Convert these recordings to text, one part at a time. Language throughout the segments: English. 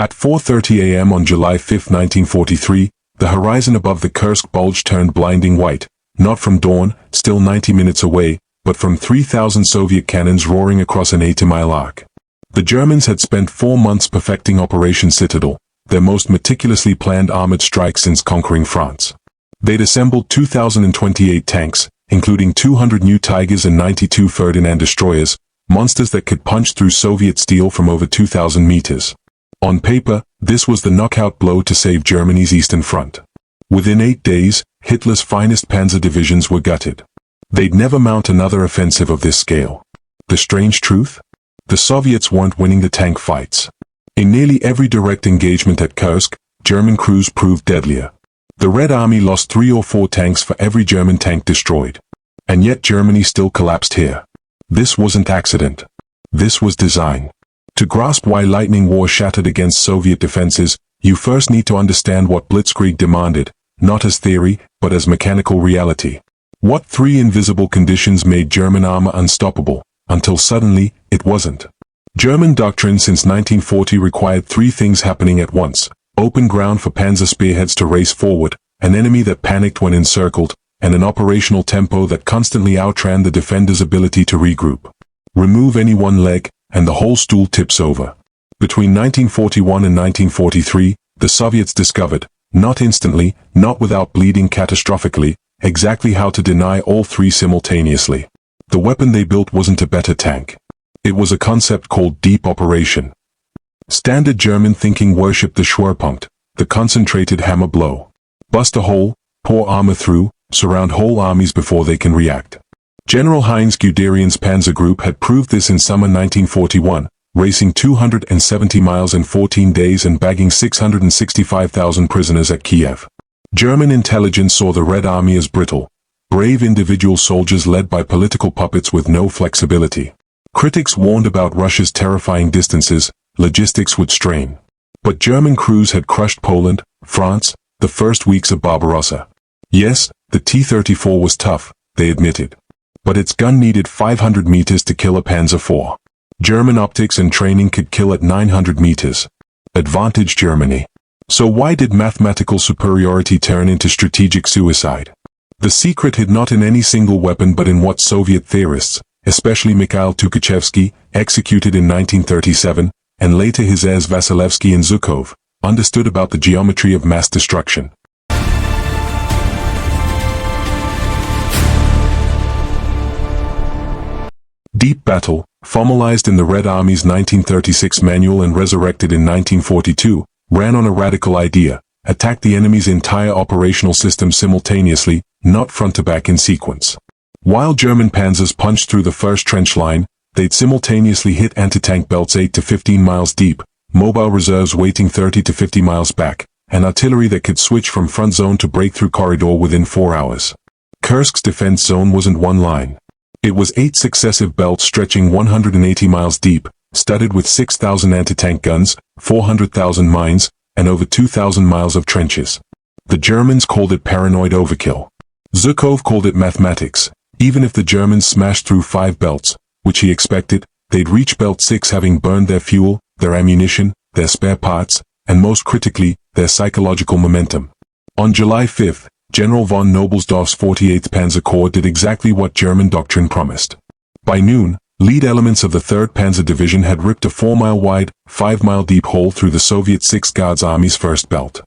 At 4:30 a.m. on July 5, 1943, the horizon above the Kursk Bulge turned blinding white, not from dawn, still 90 minutes away, but from 3,000 Soviet cannons roaring across an 80-mile arc. The Germans had spent 4 months perfecting Operation Citadel, their most meticulously planned armored strike since conquering France. They'd assembled 2,028 tanks, including 200 new Tigers and 92 Ferdinand destroyers, monsters that could punch through Soviet steel from over 2,000 meters. On paper, this was the knockout blow to save Germany's Eastern Front. Within 8 days, Hitler's finest panzer divisions were gutted. They'd never mount another offensive of this scale. The strange truth? The Soviets weren't winning the tank fights. In nearly every direct engagement at Kursk, German crews proved deadlier. The Red Army lost 3 or 4 tanks for every German tank destroyed. And yet Germany still collapsed here. This wasn't accident. This was design. To grasp why lightning war shattered against Soviet defenses, you first need to understand what Blitzkrieg demanded, not as theory, but as mechanical reality. What 3 invisible conditions made German armor unstoppable, until suddenly, it wasn't. German doctrine since 1940 required 3 things happening at once: open ground for panzer spearheads to race forward, an enemy that panicked when encircled, and an operational tempo that constantly outran the defender's ability to regroup. Remove any one leg, and the whole stool tips over. Between 1941 and 1943, the Soviets discovered, not instantly, not without bleeding catastrophically, exactly how to deny all 3 simultaneously. The weapon they built wasn't a better tank. It was a concept called deep operation. Standard German thinking worshipped the Schwerpunkt, the concentrated hammer blow. Bust a hole, pour armor through, surround whole armies before they can react. General Heinz Guderian's Panzer Group had proved this in summer 1941, racing 270 miles in 14 days and bagging 665,000 prisoners at Kiev. German intelligence saw the Red Army as brittle, brave individual soldiers led by political puppets with no flexibility. Critics warned about Russia's terrifying distances, logistics would strain. But German crews had crushed Poland, France, the first weeks of Barbarossa. Yes, the T-34 was tough, they admitted. But its gun needed 500 meters to kill a Panzer IV. German optics and training could kill at 900 meters. Advantage Germany. So why did mathematical superiority turn into strategic suicide? The secret hid not in any single weapon but in what Soviet theorists, especially Mikhail Tukhachevsky, executed in 1937, and later his heirs Vasilevsky and Zhukov, understood about the geometry of mass destruction. Deep battle, formalized in the Red Army's 1936 manual and resurrected in 1942, ran on a radical idea: attack the enemy's entire operational system simultaneously, not front to back in sequence. While German panzers punched through the first trench line, they'd simultaneously hit anti-tank belts 8 to 15 miles deep, mobile reserves waiting 30 to 50 miles back, and artillery that could switch from front zone to breakthrough corridor within 4 hours. Kursk's defense zone wasn't one line. It was 8 successive belts stretching 180 miles deep, studded with 6,000 anti-tank guns, 400,000 mines, and over 2,000 miles of trenches. The Germans called it paranoid overkill. Zhukov called it mathematics. Even if the Germans smashed through 5 belts, which he expected, they'd reach belt 6 having burned their fuel, their ammunition, their spare parts, and most critically, their psychological momentum. On July 5, General von Knobelsdorff's 48th Panzer Corps did exactly what German doctrine promised. By noon, lead elements of the 3rd Panzer Division had ripped a 4-mile-wide, 5-mile-deep hole through the Soviet 6th Guards Army's first belt.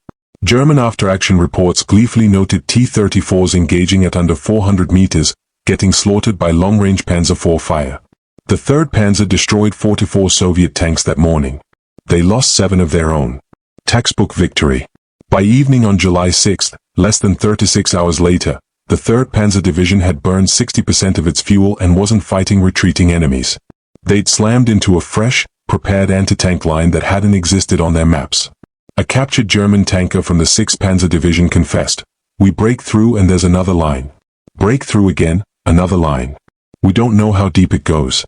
German after-action reports gleefully noted T-34s engaging at under 400 meters, getting slaughtered by long-range Panzer IV fire. The 3rd Panzer destroyed 44 Soviet tanks that morning. They lost 7 of their own. Textbook victory. By evening on July 6, less than 36 hours later, the 3rd Panzer Division had burned 60% of its fuel and wasn't fighting retreating enemies. They'd slammed into a fresh, prepared anti-tank line that hadn't existed on their maps. A captured German tanker from the 6th Panzer Division confessed, "We break through and there's another line. Break through again, another line. We don't know how deep it goes."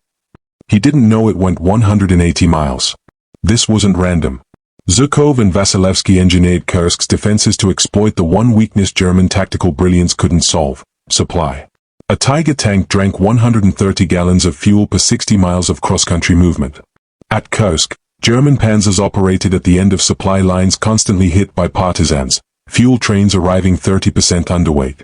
He didn't know it went 180 miles. This wasn't random. Zhukov and Vasilevsky engineered Kursk's defenses to exploit the one weakness German tactical brilliance couldn't solve: supply. A Tiger tank drank 130 gallons of fuel per 60 miles of cross-country movement. At Kursk, German panzers operated at the end of supply lines constantly hit by partisans, fuel trains arriving 30% underweight.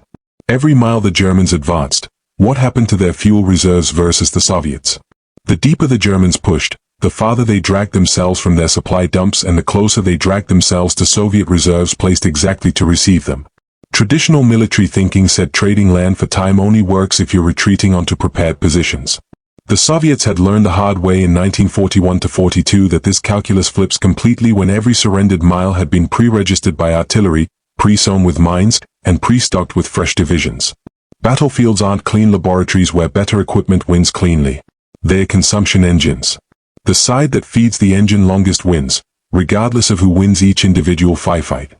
Every mile the Germans advanced, what happened to their fuel reserves versus the Soviets? The deeper the Germans pushed, the farther they dragged themselves from their supply dumps and the closer they dragged themselves to Soviet reserves placed exactly to receive them. Traditional military thinking said trading land for time only works if you're retreating onto prepared positions. The Soviets had learned the hard way in 1941-42 that this calculus flips completely when every surrendered mile had been pre-registered by artillery, pre-sown with mines, and pre-stocked with fresh divisions. Battlefields aren't clean laboratories where better equipment wins cleanly. They're consumption engines. The side that feeds the engine longest wins, regardless of who wins each individual firefight.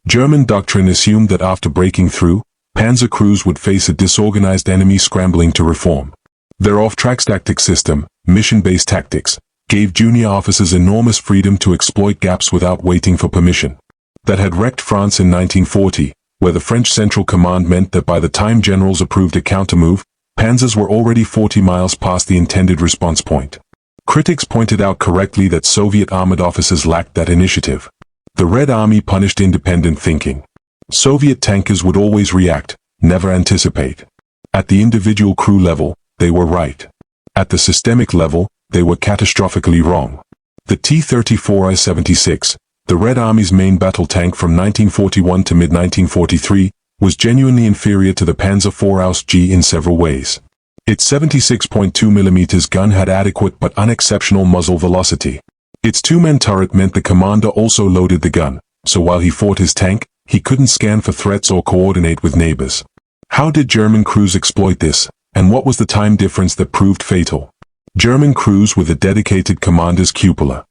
German doctrine assumed that after breaking through, panzer crews would face a disorganized enemy scrambling to reform. Their off-track tactic system, mission-based tactics, gave junior officers enormous freedom to exploit gaps without waiting for permission. That had wrecked France in 1940, where the French Central Command meant that by the time generals approved a countermove, panzers were already 40 miles past the intended response point. Critics pointed out correctly that Soviet armored officers lacked that initiative. The Red Army punished independent thinking. Soviet tankers would always react, never anticipate. At the individual crew level, they were right. At the systemic level, they were catastrophically wrong. The T-34I-76, the Red Army's main battle tank from 1941 to mid-1943, was genuinely inferior to the Panzer IV Ausf G in several ways. Its 76.2 mm gun had adequate but unexceptional muzzle velocity. Its two-man turret meant the commander also loaded the gun, so while he fought his tank, he couldn't scan for threats or coordinate with neighbors. How did German crews exploit this, and what was the time difference that proved fatal? German crews with a dedicated commander's cupola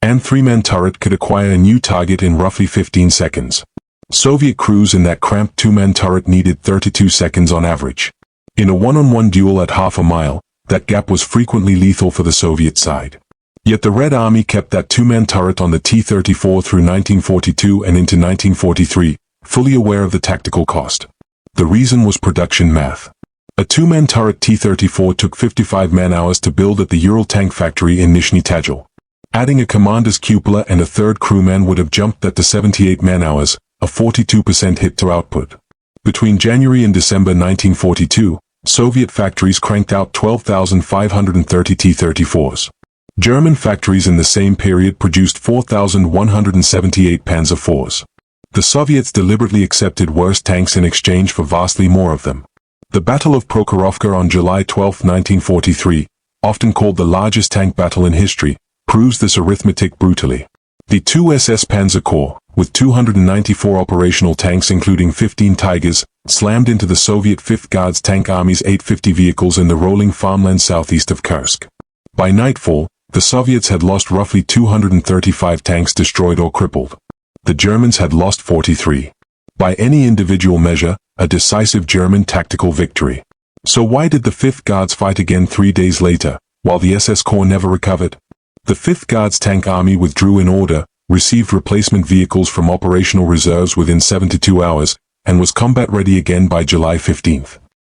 and three-man turret could acquire a new target in roughly 15 seconds. Soviet crews in that cramped two-man turret needed 32 seconds on average. In a one-on-one duel at half a mile, that gap was frequently lethal for the Soviet side. Yet the Red Army kept that two-man turret on the T-34 through 1942 and into 1943, fully aware of the tactical cost. The reason was production math. A two-man turret T-34 took 55 man-hours to build at the Ural tank factory in Nizhny Tagil. Adding a commander's cupola and a third crewman would have jumped that to 78 man-hours, a 42% hit to output. Between January and December 1942, Soviet factories cranked out 12,530 T-34s. German factories in the same period produced 4,178 Panzer IVs. The Soviets deliberately accepted worse tanks in exchange for vastly more of them. The Battle of Prokhorovka on July 12, 1943, often called the largest tank battle in history, proves this arithmetic brutally. The 2 SS Panzer Corps, with 294 operational tanks including 15 Tigers, slammed into the Soviet 5th Guards Tank Army's 850 vehicles in the rolling farmland southeast of Kursk. By nightfall, the Soviets had lost roughly 235 tanks destroyed or crippled. The Germans had lost 43. By any individual measure, a decisive German tactical victory. So why did the 5th Guards fight again 3 days later, while the SS Corps never recovered? The 5th Guards Tank Army withdrew in order, received replacement vehicles from operational reserves within 72 hours, and was combat-ready again by July 15.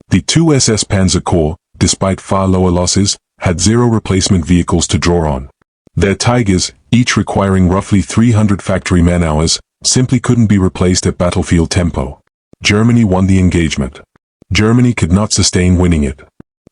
The 2 SS Panzer Corps, despite far lower losses, had 0 replacement vehicles to draw on. Their Tigers, each requiring roughly 300 factory man-hours, simply couldn't be replaced at battlefield tempo. Germany won the engagement. Germany could not sustain winning it.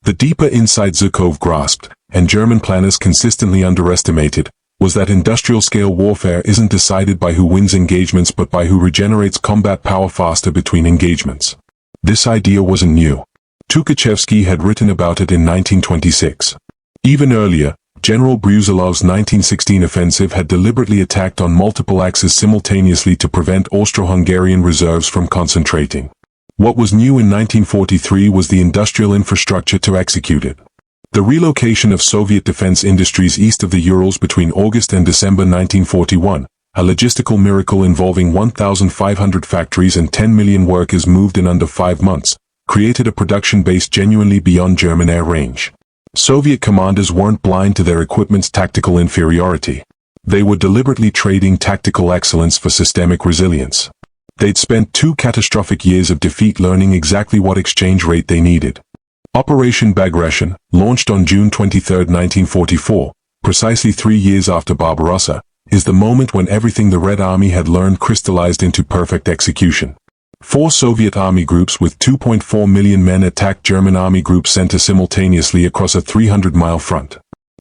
The deeper insight Zhukov grasped, and German planners consistently underestimated, was that industrial-scale warfare isn't decided by who wins engagements but by who regenerates combat power faster between engagements. This idea wasn't new. Tukhachevsky had written about it in 1926. Even earlier, General Brusilov's 1916 offensive had deliberately attacked on multiple axes simultaneously to prevent Austro-Hungarian reserves from concentrating. What was new in 1943 was the industrial infrastructure to execute it. The relocation of Soviet defense industries east of the Urals between August and December 1941, a logistical miracle involving 1,500 factories and 10 million workers moved in under 5 months, created a production base genuinely beyond German air range. Soviet commanders weren't blind to their equipment's tactical inferiority. They were deliberately trading tactical excellence for systemic resilience. They'd spent 2 catastrophic years of defeat learning exactly what exchange rate they needed. Operation Bagration, launched on June 23, 1944, precisely 3 years after Barbarossa, is the moment when everything the Red Army had learned crystallized into perfect execution. 4 Soviet army groups with 2.4 million men attacked German army group center simultaneously across a 300-mile front.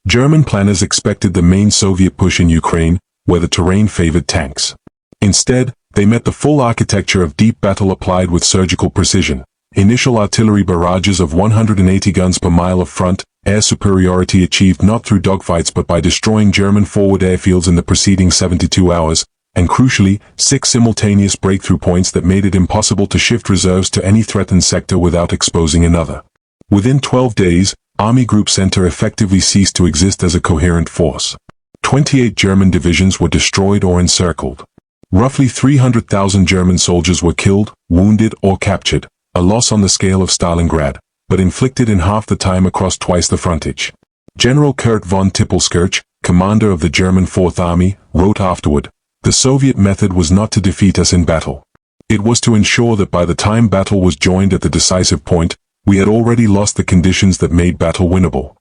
German planners expected the main Soviet push in Ukraine, where the terrain favored tanks. Instead, they met the full architecture of deep battle applied with surgical precision. Initial artillery barrages of 180 guns per mile of front, air superiority achieved not through dogfights but by destroying German forward airfields in the preceding 72 hours, and crucially, 6 simultaneous breakthrough points that made it impossible to shift reserves to any threatened sector without exposing another. Within 12 days, Army Group Center effectively ceased to exist as a coherent force. 28 German divisions were destroyed or encircled. Roughly 300,000 German soldiers were killed, wounded, or captured, a loss on the scale of Stalingrad, but inflicted in half the time across twice the frontage. General Kurt von Tippelskirch, commander of the German Fourth Army, wrote afterward, "The Soviet method was not to defeat us in battle. It was to ensure that by the time battle was joined at the decisive point, we had already lost the conditions that made battle winnable."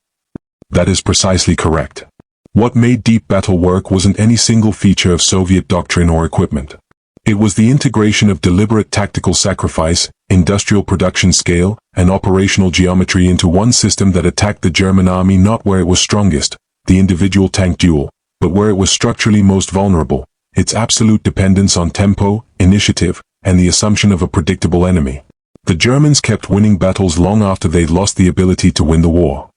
That is precisely correct. What made deep battle work wasn't any single feature of Soviet doctrine or equipment. It was the integration of deliberate tactical sacrifice, industrial production scale, and operational geometry into one system that attacked the German army not where it was strongest, the individual tank duel, but where it was structurally most vulnerable, its absolute dependence on tempo, initiative, and the assumption of a predictable enemy. The Germans kept winning battles long after they'd lost the ability to win the war.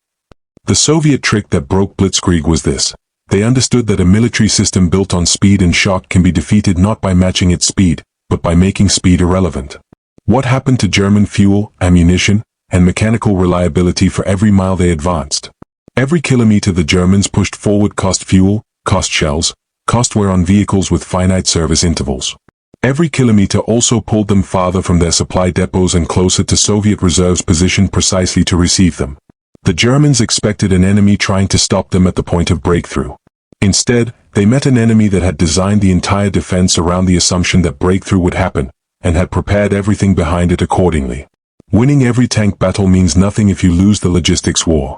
The Soviet trick that broke Blitzkrieg was this. They understood that a military system built on speed and shock can be defeated not by matching its speed, but by making speed irrelevant. What happened to German fuel, ammunition, and mechanical reliability for every mile they advanced? Every kilometer the Germans pushed forward cost fuel, cost shells, cost wear on vehicles with finite service intervals. Every kilometer also pulled them farther from their supply depots and closer to Soviet reserves positioned precisely to receive them. The Germans expected an enemy trying to stop them at the point of breakthrough. Instead, they met an enemy that had designed the entire defense around the assumption that breakthrough would happen, and had prepared everything behind it accordingly. Winning every tank battle means nothing if you lose the logistics war.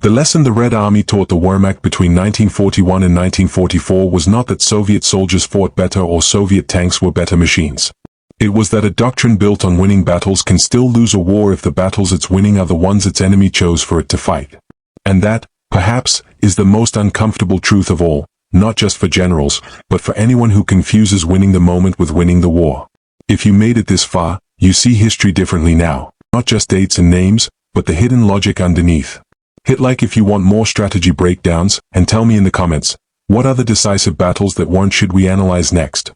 The lesson the Red Army taught the Wehrmacht between 1941 and 1944 was not that Soviet soldiers fought better or Soviet tanks were better machines. It was that a doctrine built on winning battles can still lose a war if the battles it's winning are the ones its enemy chose for it to fight. And that, perhaps, is the most uncomfortable truth of all, not just for generals, but for anyone who confuses winning the moment with winning the war. If you made it this far, you see history differently now. Not just dates and names, but the hidden logic underneath. Hit like if you want more strategy breakdowns, and tell me in the comments, what other decisive battles that weren't should we analyze next?